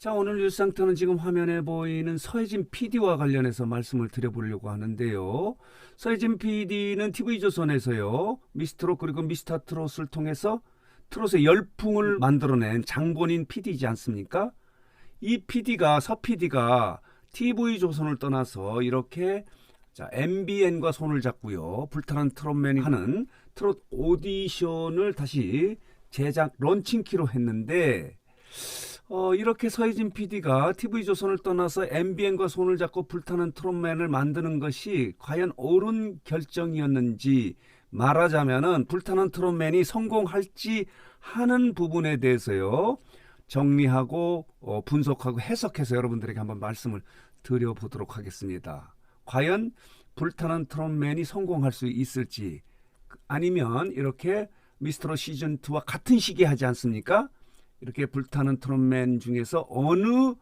자, 오늘 뉴스 상태는 지금 화면에 보이는 서혜진 PD와 관련해서 말씀을 드려보려고 하는데요. 서혜진 PD는 TV조선에서요, 미스트롯 그리고 미스터트롯을 통해서 트롯의 열풍을 만들어낸 장본인 PD이지 않습니까? 이 PD가, 서 PD가 TV조선을 떠나서 이렇게 MBN과 손을 잡고요, 불타는 트롯맨이 하는 트롯 오디션을 다시 제작 런칭키로 했는데, 이렇게 서혜진 PD가 TV조선을 떠나서 MBN과 손을 잡고 불타는 트롯맨을 만드는 것이 과연 옳은 결정이었는지, 말하자면은 불타는 트롯맨이 성공할지 하는 부분에 대해서요, 정리하고 분석하고 해석해서 여러분들에게 한번 말씀을 드려보도록 하겠습니다. 과연 불타는 트롯맨이 성공할 수 있을지, 아니면 이렇게 미스트롯 시즌2와 같은 시기에 하지 않습니까? 이렇게 불타는 트롯맨 중에서 어느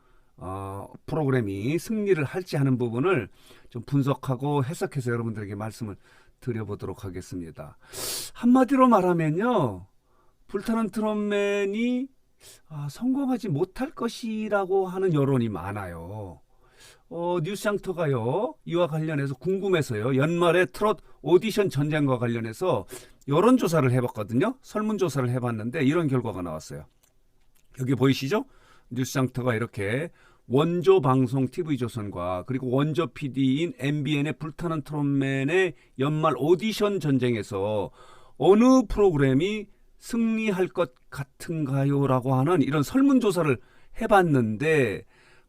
프로그램이 승리를 할지 하는 부분을 좀 분석하고 해석해서 여러분들에게 말씀을 드려보도록 하겠습니다. 한마디로 말하면요, 불타는 트롯맨이 성공하지 못할 것이라고 하는 여론이 많아요. 뉴스장터가요, 이와 관련해서 궁금해서요, 연말에 트롯 오디션 전쟁과 관련해서 여론조사를 해봤거든요. 설문조사를 해봤는데 이런 결과가 나왔어요. 여기 보이시죠? 뉴스장터가 이렇게 원조 방송 TV조선과 그리고 원조 PD인 MBN의 불타는 트롯맨의 연말 오디션 전쟁에서 어느 프로그램이 승리할 것 같은가요? 라고 하는 이런 설문조사를 해봤는데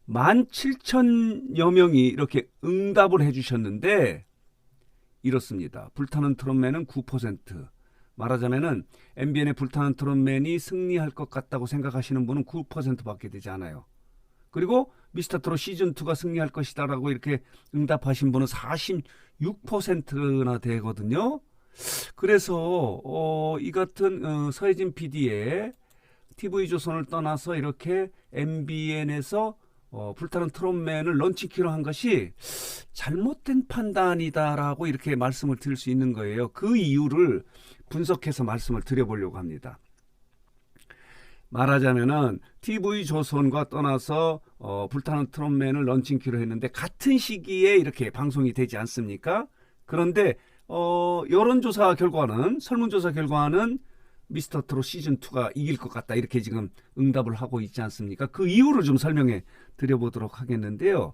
17,000여 명이 이렇게 응답을 해주셨는데 이렇습니다. 불타는 트롯맨은 9%, 말하자면은 MBN의 불타는 트롯맨이 승리할 것 같다고 생각하시는 분은 9%밖에 되지 않아요. 그리고 미스터트롯 시즌2가 승리할 것이다 라고 이렇게 응답하신 분은 46%나 되거든요. 그래서 이 같은 서혜진 PD의 TV조선을 떠나서 이렇게 MBN에서 불타는 트롯맨을 런칭키로 한 것이 잘못된 판단이다라고 이렇게 말씀을 드릴 수 있는 거예요. 그 이유를 분석해서 말씀을 드려보려고 합니다. 말하자면은 TV조선과 떠나서 불타는 트롯맨을 런칭키로 했는데 같은 시기에 이렇게 방송이 되지 않습니까? 그런데 여론조사 결과는, 설문조사 결과는 미스터트롯 시즌2가 이길 것 같다 이렇게 지금 응답을 하고 있지 않습니까? 그 이유를 좀 설명해 드려보도록 하겠는데요.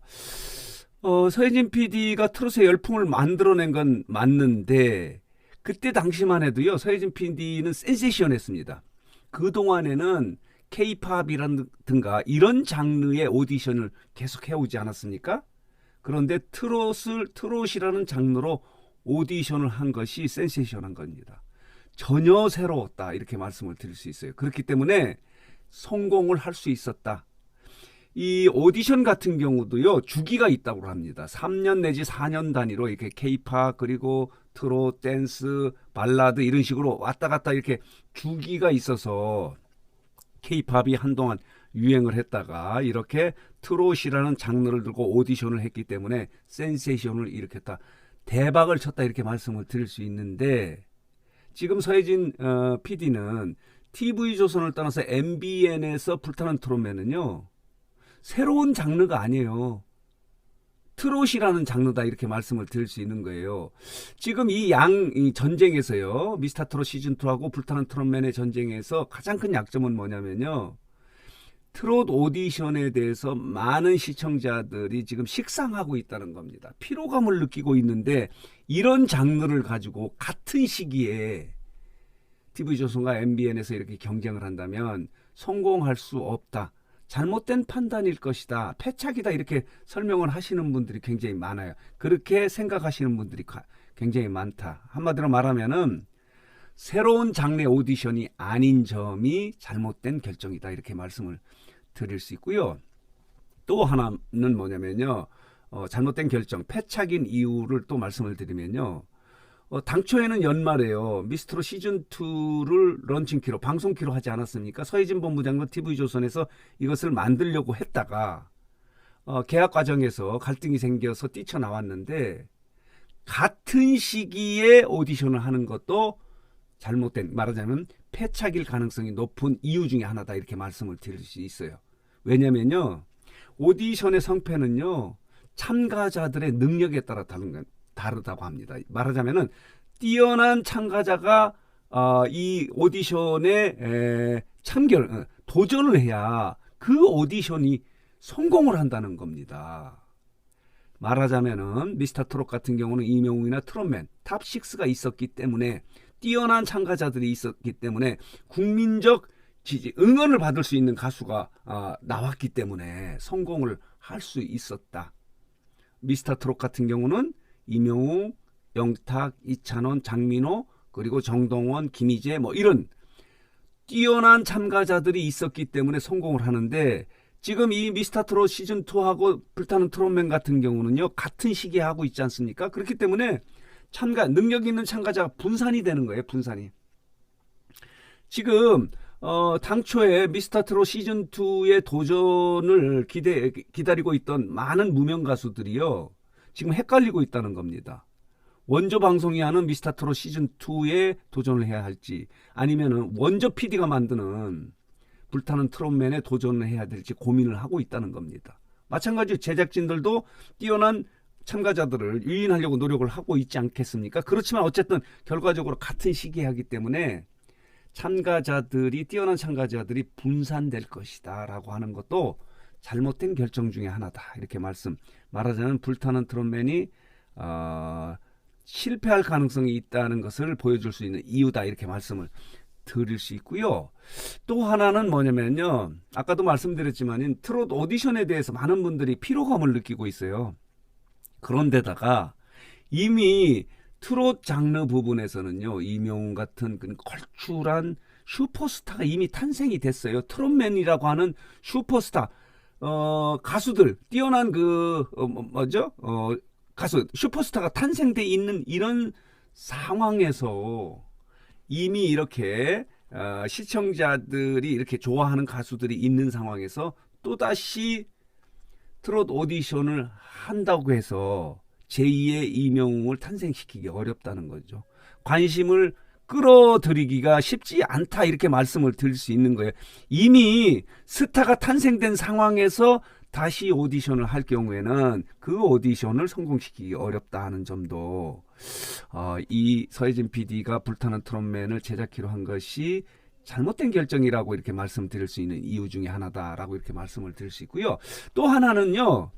서혜진 PD가 트롯의 열풍을 만들어낸 건 맞는데 그때 당시만 해도요, 서혜진 PD는 센세이션했습니다. 그동안에는 K-팝이라든가 이런 장르의 오디션을 계속 해오지 않았습니까? 그런데 트롯이라는 장르로 오디션을 한 것이 센세이션한 겁니다. 전혀 새로웠다 이렇게 말씀을 드릴 수 있어요. 그렇기 때문에 성공을 할 수 있었다. 이 오디션 같은 경우도요, 주기가 있다고 합니다. 3년 내지 4년 단위로 이렇게 K-팝 그리고 트롯, 댄스, 발라드 이런 식으로 왔다 갔다 이렇게 주기가 있어서 K-팝이 한동안 유행을 했다가 이렇게 트롯이라는 장르를 들고 오디션을 했기 때문에 센세이션을 일으켰다, 대박을 쳤다 이렇게 말씀을 드릴 수 있는데, 지금 서혜진 PD는 TV조선을 떠나서 MBN에서 불타는 트롯맨은요, 새로운 장르가 아니에요. 트롯이라는 장르다 이렇게 말씀을 드릴 수 있는 거예요. 지금 이 전쟁에서요, 미스터트롯 시즌2하고 불타는 트롯맨의 전쟁에서 가장 큰 약점은 뭐냐면요, 트롯 오디션에 대해서 많은 시청자들이 지금 식상하고 있다는 겁니다. 피로감을 느끼고 있는데 이런 장르를 가지고 같은 시기에 TV조선과 MBN에서 이렇게 경쟁을 한다면 성공할 수 없다, 잘못된 판단일 것이다, 패착이다 이렇게 설명을 하시는 분들이 굉장히 많아요. 그렇게 생각하시는 분들이 굉장히 많다. 한마디로 말하면은 새로운 장르 오디션이 아닌 점이 잘못된 결정이다 이렇게 말씀을 드릴 수 있고요. 또 하나는 뭐냐면요, 잘못된 결정, 패착인 이유를 또 말씀을 드리면요, 당초에는 연말에요, 미스트롯 시즌2를 런칭키로, 방송키로 하지 않았습니까? 서혜진 본부장도 TV조선에서 이것을 만들려고 했다가 계약 과정에서 갈등이 생겨서 뛰쳐나왔는데, 같은 시기에 오디션을 하는 것도 잘못된, 말하자면 패착일 가능성이 높은 이유 중에 하나다 이렇게 말씀을 드릴 수 있어요. 왜냐면요, 오디션의 성패는요, 참가자들의 능력에 따라 다르다고 합니다. 말하자면은 뛰어난 참가자가 이 오디션에 도전을 해야 그 오디션이 성공을 한다는 겁니다. 말하자면은 미스터 트롯 같은 경우는 이명웅이나 트롯맨 탑6가 있었기 때문에, 뛰어난 참가자들이 있었기 때문에 국민적 지지, 응원을 받을 수 있는 가수가 나왔기 때문에 성공을 할 수 있었다. 미스터 트롯 같은 경우는 이명웅, 영탁, 이찬원, 장민호, 그리고 정동원, 김희재 뭐 이런 뛰어난 참가자들이 있었기 때문에 성공을 하는데, 지금 이 미스터 트롯 시즌2하고 불타는 트롯맨 같은 경우는요, 같은 시기에 하고 있지 않습니까? 그렇기 때문에 능력 있는 참가자가 분산이 되는 거예요, 분산이. 지금 당초에 미스터 트롯 시즌2의 도전을 기다리고 있던 많은 무명 가수들이요, 지금 헷갈리고 있다는 겁니다. 원조 방송이 하는 미스터 트롯 시즌2에 도전을 해야 할지, 아니면은 원조 PD가 만드는 불타는 트롯맨에 도전을 해야 될지 고민을 하고 있다는 겁니다. 마찬가지로 제작진들도 뛰어난 참가자들을 유인하려고 노력을 하고 있지 않겠습니까? 그렇지만 어쨌든 결과적으로 같은 시기에 하기 때문에 뛰어난 참가자들이 분산될 것이다 라고 하는 것도 잘못된 결정 중에 하나다, 이렇게 말하자면 불타는 트롯맨이 실패할 가능성이 있다는 것을 보여줄 수 있는 이유다, 이렇게 말씀을 드릴 수 있고요. 또 하나는 뭐냐면요, 아까도 말씀드렸지만 트롯 오디션에 대해서 많은 분들이 피로감을 느끼고 있어요. 그런데다가 이미 트롯 장르 부분에서는요, 이명웅 같은 걸출한 슈퍼스타가 이미 탄생이 됐어요. 트롯맨이라고 하는 슈퍼스타 가수들, 뛰어난 가수 슈퍼스타가 탄생돼 있는 이런 상황에서 이미 이렇게 시청자들이 이렇게 좋아하는 가수들이 있는 상황에서 또다시 트롯 오디션을 한다고 해서 제2의 이명웅을 탄생시키기 어렵다는 거죠. 관심을 끌어들이기가 쉽지 않다, 이렇게 말씀을 드릴 수 있는 거예요. 이미 스타가 탄생된 상황에서 다시 오디션을 할 경우에는 그 오디션을 성공시키기 어렵다 하는 점도 이 서혜진 PD가 불타는 트롯맨을 제작키로 한 것이 잘못된 결정이라고 이렇게 말씀드릴 수 있는 이유 중에 하나다라고 이렇게 말씀을 드릴 수 있고요. 또 하나는요,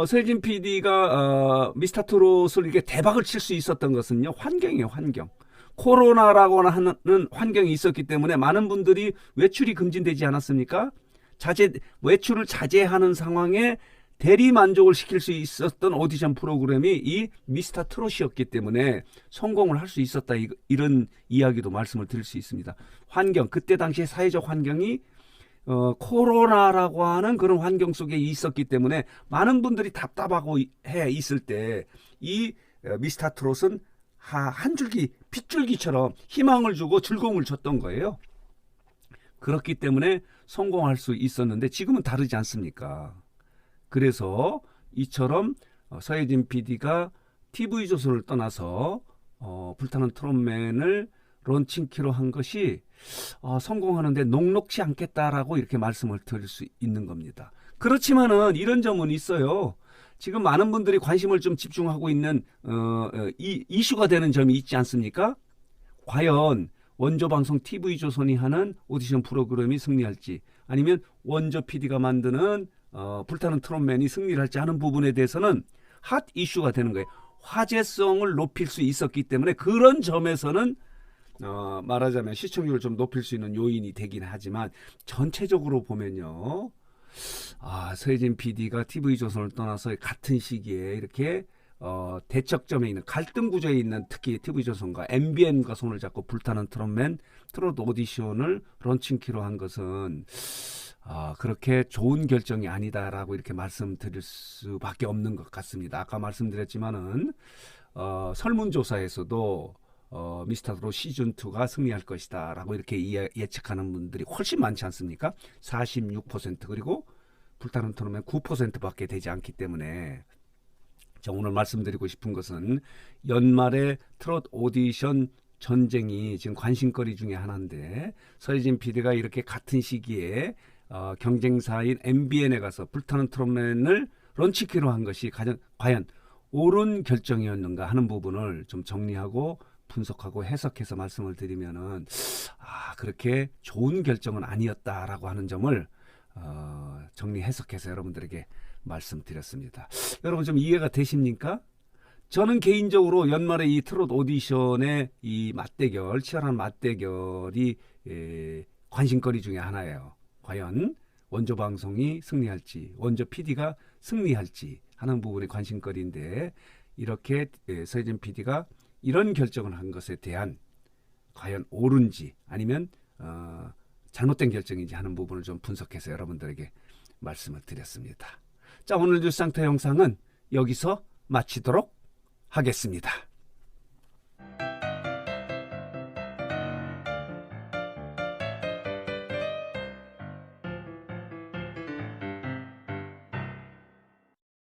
서혜진 PD가 미스터 트롯을 이렇게 대박을 칠 수 있었던 것은요, 환경이에요, 환경. 코로나라고 하는 환경이 있었기 때문에 많은 분들이 외출이 금지되지 않았습니까? 외출을 자제하는 상황에 대리 만족을 시킬 수 있었던 오디션 프로그램이 이 미스터 트롯이었기 때문에 성공을 할 수 있었다, 이런 이야기도 말씀을 드릴 수 있습니다. 그때 당시에 사회적 환경이 코로나라고 하는 그런 환경 속에 있었기 때문에 많은 분들이 답답하고 있을 때 이 미스터 트롯은 한 줄기 핏줄기처럼 희망을 주고 즐거움을 줬던 거예요. 그렇기 때문에 성공할 수 있었는데 지금은 다르지 않습니까? 그래서 이처럼 서혜진 PD가 TV조선을 떠나서 불타는 트롯맨을 런칭키로 한 것이 성공하는데 녹록지 않겠다라고 이렇게 말씀을 드릴 수 있는 겁니다. 그렇지만은 이런 점은 있어요. 지금 많은 분들이 관심을 좀 집중하고 있는 이슈가 되는 점이 있지 않습니까? 과연 원조 방송 TV조선이 하는 오디션 프로그램이 승리할지, 아니면 원조 PD가 만드는 불타는 트롯맨이 승리를 할지 하는 부분에 대해서는 핫 이슈가 되는 거예요. 화제성을 높일 수 있었기 때문에 그런 점에서는 말하자면 시청률을 좀 높일 수 있는 요인이 되긴 하지만, 전체적으로 보면요, 서혜진 PD가 TV조선을 떠나서 같은 시기에 이렇게 대척점에 있는 갈등 구조에 있는, 특히 TV조선과 MBN과 손을 잡고 불타는 트롯맨 트롯 오디션을 런칭키로 한 것은 그렇게 좋은 결정이 아니다라고 이렇게 말씀드릴 수밖에 없는 것 같습니다. 아까 말씀드렸지만은 설문조사에서도 미스터 트롯 시즌2가 승리할 것이다 라고 이렇게 예측하는 분들이 훨씬 많지 않습니까? 46%, 그리고 불타는 트롯맨 9%밖에 되지 않기 때문에, 자, 오늘 말씀드리고 싶은 것은 연말에 트롯 오디션 전쟁이 지금 관심거리 중에 하나인데, 서혜진 PD가 이렇게 같은 시기에 경쟁사인 MBN에 가서 불타는 트롯맨을 런치키로 한 것이 과연 옳은 결정이었는가 하는 부분을 좀 정리하고 분석하고 해석해서 말씀을 드리면은 그렇게 좋은 결정은 아니었다라고 하는 점을 정리 해석해서 여러분들에게 말씀드렸습니다. 여러분 좀 이해가 되십니까? 저는 개인적으로 연말에 이 트롯 오디션의 이 맞대결, 치열한 맞대결이 관심거리 중에 하나예요. 과연 원조 방송이 승리할지, 원조 PD가 승리할지 하는 부분이 관심거리인데, 이렇게 서혜진 PD가 이런 결정을 한 것에 대한 과연 옳은지 아니면 잘못된 결정인지 하는 부분을 좀 분석해서 여러분들에게 말씀을 드렸습니다. 자, 오늘 뉴스상태 영상은 여기서 마치도록 하겠습니다.